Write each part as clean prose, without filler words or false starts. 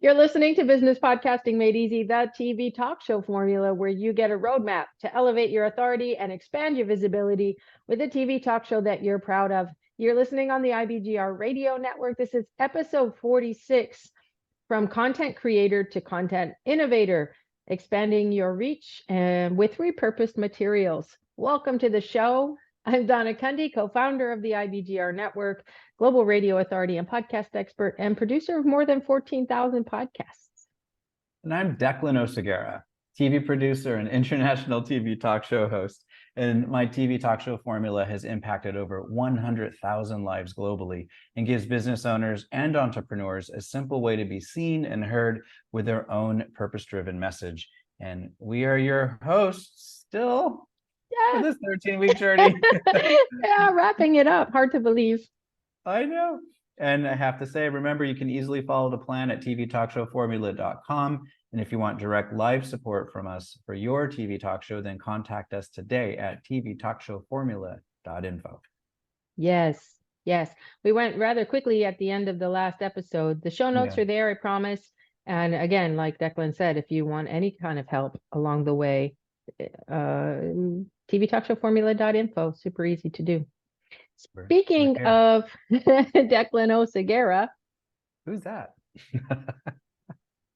You're listening to Business Podcasting Made Easy, the TV talk show formula where you get a roadmap to elevate your authority and expand your visibility with a TV talk show that you're proud of. You're listening on the IBGR radio network. This is episode 46, From Content Creator to Content Innovator, expanding your reach and with repurposed materials. Welcome to the show. I'm Donna and Kunde, co-founder of the IBGR network, global radio authority and podcast expert, and producer of more than 14,000 podcasts. And I'm Declan Oceguera, TV producer and international TV talk show host. And my TV talk show formula has impacted over 100,000 lives globally and gives business owners and entrepreneurs a simple way to be seen and heard with their own purpose-driven message. And we are your hosts still for this 13-week journey. Yeah, wrapping it up. Hard to believe. I know. And I have to say, remember, you can easily follow the plan at tvtalkshowformula.com. And if you want direct live support from us for your TV talk show, then contact us today at tvtalkshowformula.info. Yes. We went rather quickly at the end of the last episode. The show notes are there, I promise. And again, like Declan said, if you want any kind of help along the way, tvtalkshowformula.info, super easy to do. Speaking of Declan Oceguera, who's that?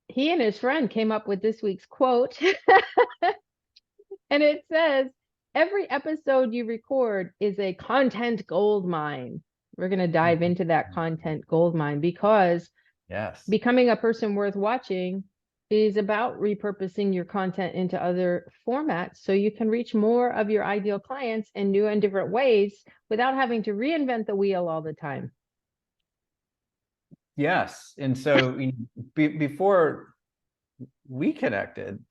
He and his friend came up with this week's quote, and it says, "Every episode you record is a content gold mine." We're going to dive into that content gold mine because becoming a person worth watching is about repurposing your content into other formats so you can reach more of your ideal clients in new and different ways without having to reinvent the wheel all the time. Yes. And so before we connected,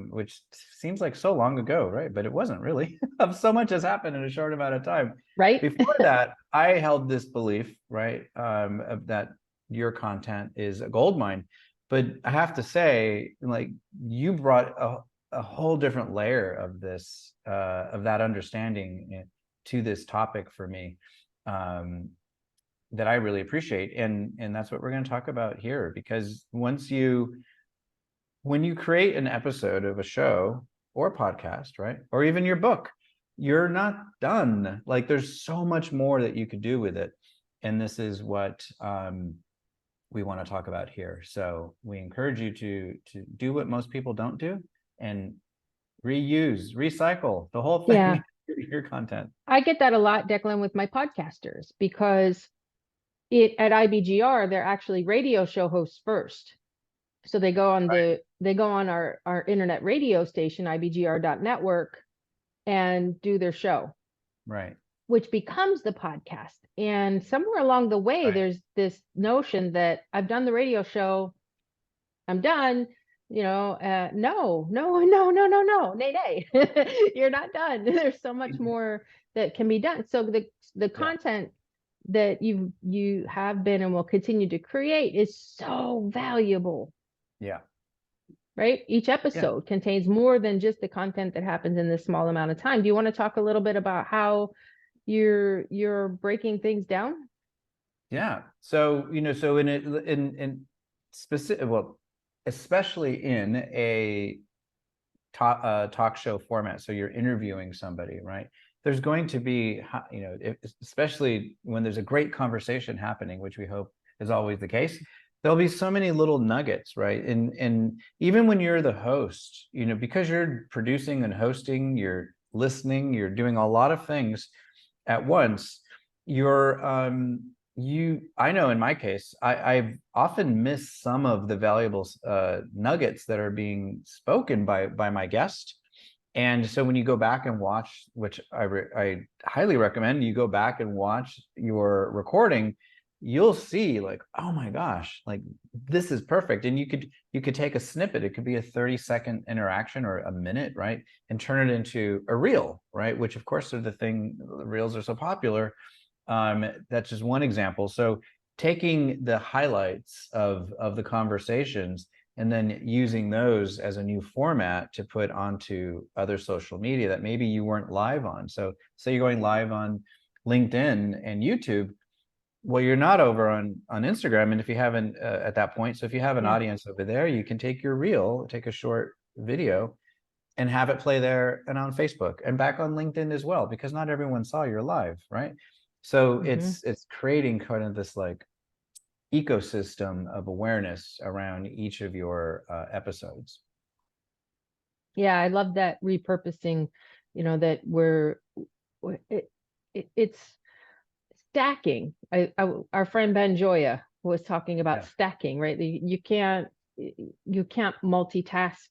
which seems like so long ago, right? But it wasn't really. So much has happened in a short amount of time. Right. Before that, I held this belief, right, that your content is a gold mine. But I have to say, like, you brought a whole different layer of this, of that understanding to this topic for me, that I really appreciate. And that's what we're going to talk about here, because when you create an episode of a show or podcast, right, or even your book, you're not done. Like, there's so much more that you could do with it. And this is what we want to talk about here. So we encourage you to do what most people don't do and recycle the whole thing, your content. I get that a lot, Declan, with my podcasters, because at IBGR, they're actually radio show hosts first. So they go on our internet radio station, ibgr.network, and do their show. Right. Which becomes the podcast. And somewhere along the way, there's this notion that I've done the radio show, I'm done, no, nay. You're not done. There's so much more that can be done. So the content that you have been and will continue to create is so valuable. Yeah. Right? Each episode contains more than just the content that happens in this small amount of time. Do you want to talk a little bit about how you're breaking things down? Yeah. So, so in specific, well, especially in a talk show format, so you're interviewing somebody, right? There's going to be, especially when there's a great conversation happening, which we hope is always the case, there'll be so many little nuggets, right? And even when you're the host, because you're producing and hosting, you're listening, you're doing a lot of things at once, I know in my case, I've often missed some of the valuable nuggets that are being spoken by my guest. And so when you go back and watch, which I highly recommend, you go back and watch your recording, you'll see, like, oh my gosh, like, this is perfect. And you could take a snippet, it could be a 30-second interaction or a minute, right, and turn it into a reel, right, which of course are the reels are so popular. That's just one example. So taking the highlights of the conversations and then using those as a new format to put onto other social media that maybe you weren't live on. So say you're going live on LinkedIn and YouTube, Well, you're not over on Instagram, and if you haven't at that point, so if you have an Yeah. audience over there, you can take your reel, take a short video, and have it play there and on Facebook and back on LinkedIn as well, because not everyone saw your live, right? So it's creating kind of this like ecosystem of awareness around each of your episodes. Yeah, I love that repurposing, that it's stacking. Our friend Ben Joya was talking about stacking, right? You can't multitask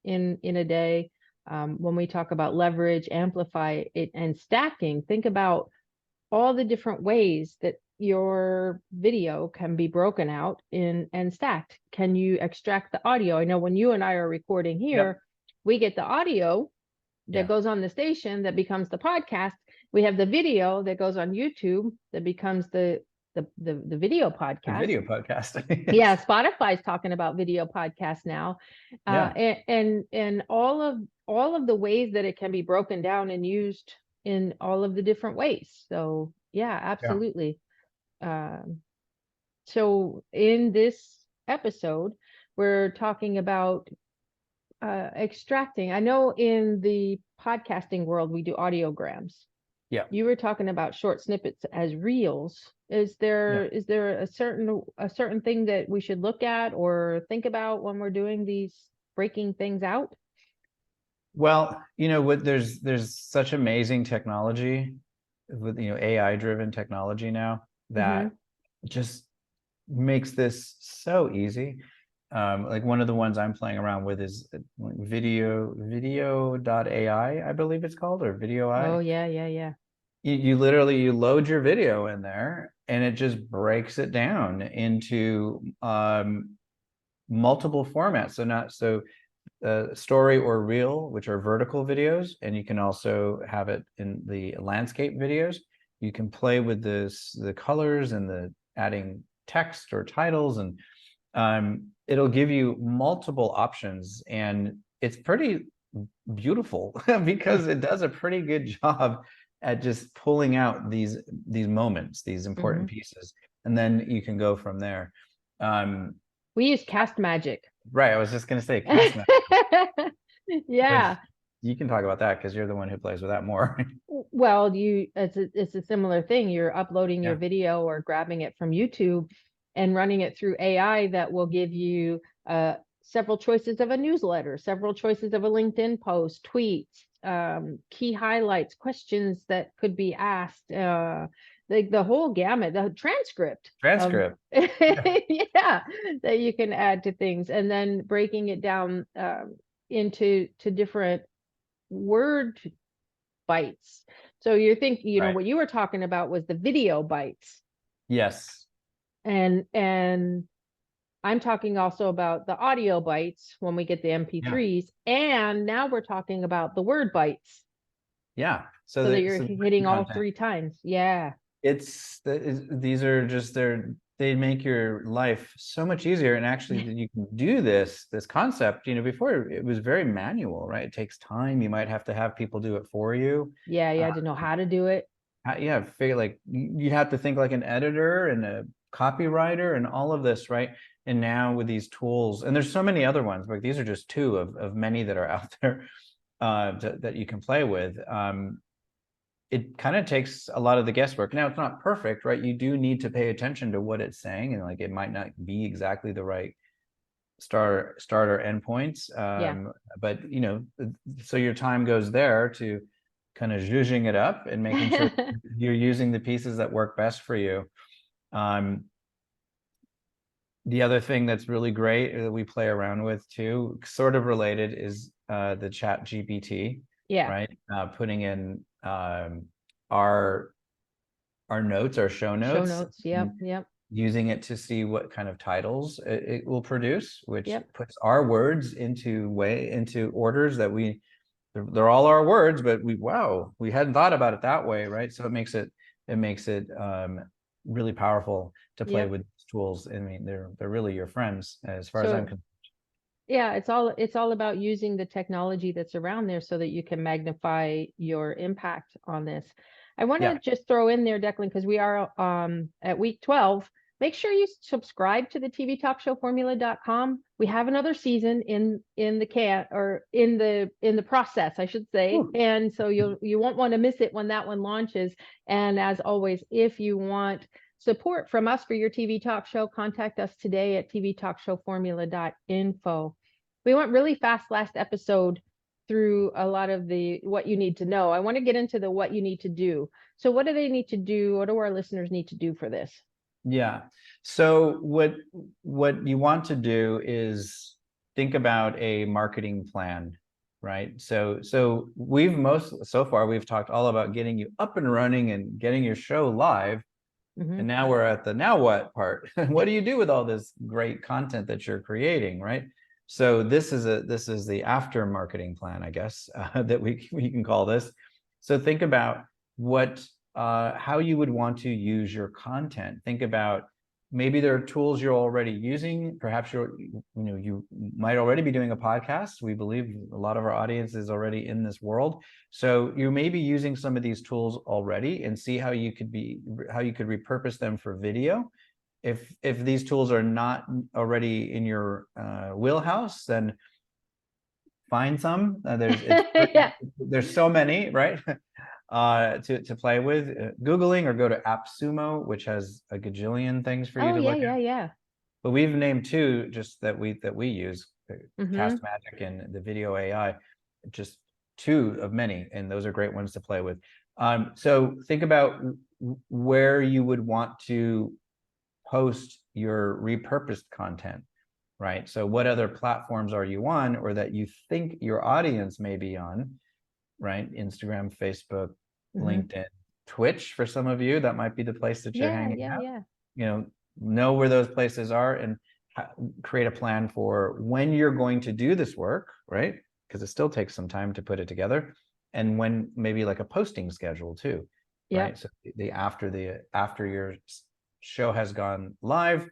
in a day. When we talk about leverage, amplify it, and stacking, think about all the different ways that your video can be broken out and stacked. Can you extract the audio? I know when you and I are recording here, we get the audio that goes on the station that becomes the podcast. We have the video that goes on YouTube that becomes the video podcast. The video podcast. Yeah, Spotify's talking about video podcasts now. And all of the ways that it can be broken down and used in all of the different ways. So yeah, absolutely. So in this episode, we're talking about extracting. I know in the podcasting world, we do audiograms. Yeah. You were talking about short snippets as reels. Is there a certain thing that we should look at or think about when we're doing these, breaking things out? Well, there's such amazing technology with, AI driven technology now that just makes this so easy. Like one of the ones I'm playing around with is video.ai, I believe it's called, or video. Oh yeah. You literally, you load your video in there and it just breaks it down into multiple formats. So story or reel, which are vertical videos, and you can also have it in the landscape videos. You can play with the colors and the adding text or titles, and it'll give you multiple options, and it's pretty beautiful because it does a pretty good job at just pulling out these moments, these important pieces, and then you can go from there. We use Cast Magic. Right, I was just going to say Cast Magic. Yeah. You can talk about that because you're the one who plays with that more. Well, it's a similar thing. You're uploading your video or grabbing it from YouTube and running it through AI that will give you several choices of a newsletter, several choices of a LinkedIn post, tweets, key highlights, questions that could be asked, the whole gamut, the transcript. Yeah, that you can add to things, and then breaking it down into different word bytes. So you're thinking, what you were talking about was the video bytes. Yes. And I'm talking also about the audio bytes when we get the MP3s, and now we're talking about the word bytes. Yeah. So that you're hitting all 3 times. Yeah. These are just they make your life so much easier, and actually you can do this concept. Before it was very manual, right? It takes time. You might have to have people do it for you. Yeah, you had to know how to do it. Figure like you have to think like an editor and a copywriter and all of this, right? And now with these tools, and there's so many other ones, but these are just 2 of many that are out there that you can play with. It kind of takes a lot of the guesswork. Now, it's not perfect, right? You do need to pay attention to what it's saying, and like it might not be exactly the right start or endpoints. But so your time goes there to kind of zhuzhing it up and making sure you're using the pieces that work best for you. The other thing that's really great that we play around with too, sort of related, is the Chat GPT. Right. Putting in our notes, our show notes. Yep. Using it to see what kind of titles it will produce, which puts our words into orders that they're all our words, but we hadn't thought about it that way, right? So it makes it really powerful to play with tools. I mean, they're really your friends as far as I'm concerned. Yeah, it's all about using the technology that's around there so that you can magnify your impact on this. I want to just throw in there, Declan, because we are at week 12. Make sure you subscribe to the tvtalkshowformula.com. We have another season in the process, I should say. Ooh. And so you won't want to miss it when that one launches. And as always, if you want support from us for your TV talk show, contact us today at tvtalkshowformula.info. We went really fast last episode through a lot of the what you need to know. I want to get into the what you need to do. So what do they need to do? What do our listeners need to do for this? Yeah. So what you want to do is think about a marketing plan, right? So so far we've talked all about getting you up and running and getting your show live. And now we're at the now what part. What do you do with all this great content that you're creating, right? So this is the after marketing plan, I guess, that we can call this. So think about how you would want to use your content. Think about maybe there are tools you're already using. Perhaps you might already be doing a podcast. We believe a lot of our audience is already in this world. So you may be using some of these tools already and see how you could repurpose them for video. If these tools are not already in your wheelhouse, then find some. There's so many, right? To play with, Googling, or go to AppSumo, which has a gajillion things for you to look at. Yeah. But we've named two just that we use, Cast Magic and the Video AI, just two of many, and those are great ones to play with. So think about where you would want to post your repurposed content, right? So what other platforms are you on, or that you think your audience may be on, right? Instagram, Facebook, LinkedIn, Twitch. For some of you, that might be the place that you're hanging out. Know where those places are and create a plan for when you're going to do this work, right? Because it still takes some time to put it together, and when maybe like a posting schedule too, right? So after your show has gone live,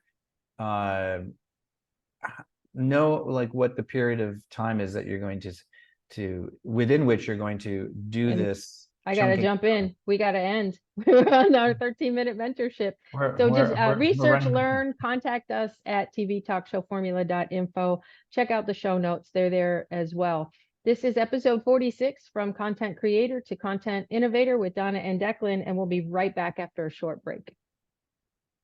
know like what the period of time is that you're going to within which you're going to do this. I got to jump in. We got to end. We're on our 13-minute mentorship. Research, learn, contact us at tvtalkshowformula.info. Check out the show notes. They're there as well. This is episode 46, From Content Creator to Content Innovator, with Donna and Declan, and we'll be right back after a short break.